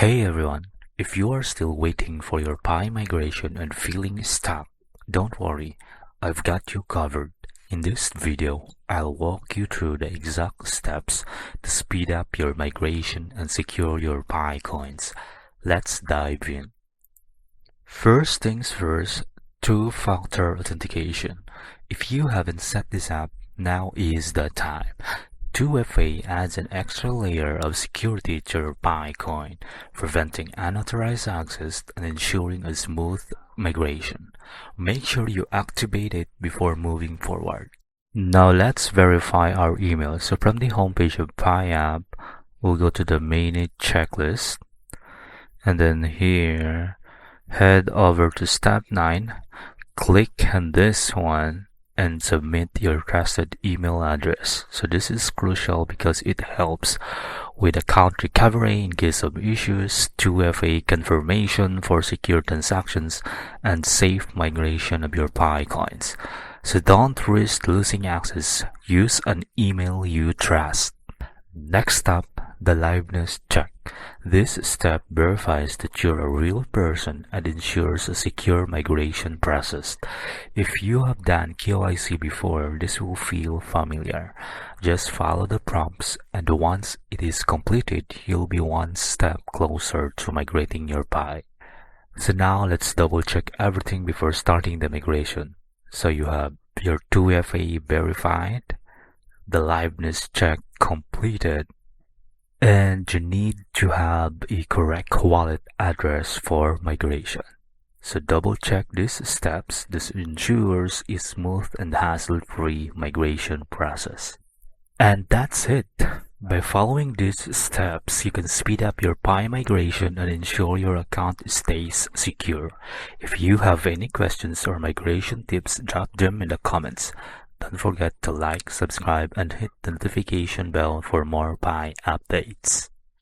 Hey everyone, if you are still waiting for your Pi migration and feeling stuck, don't worry, I've got you covered. In this video, I'll walk you through the exact steps to speed up your migration and secure your Pi coins. Let's dive in. First things first, two-factor authentication. If you haven't set this up, now is the time. 2FA adds an extra layer of security to your Pi coin, preventing unauthorized access and ensuring a smooth migration. Make sure you activate it before moving forward. Now let's verify our email. So from the homepage of Pi app, we'll go to the Mainnet checklist, and then here, head over to step 9, click on this one, and submit your trusted email address. So this is crucial because it helps with account recovery in case of issues, 2FA confirmation for secure transactions, and safe migration of your Pi coins. So don't risk losing access. Use an email you trust. Next up, the liveness check. This step verifies that you're a real person and ensures a secure migration process. If you have done KYC before, this will feel familiar. Just follow the prompts, and once it is completed, you'll be one step closer to migrating your Pi. So now let's double check everything before starting the migration. So you have your 2FA verified, the liveness check completed, and you need to have a correct wallet address for migration. So double check these steps. This ensures a smooth and hassle-free migration process. And that's it. By following these steps, you can speed up your Pi migration and ensure your account stays secure. If you have any questions or migration tips, drop them in the comments. Don't forget to like, subscribe, and hit the notification bell for more Pi updates.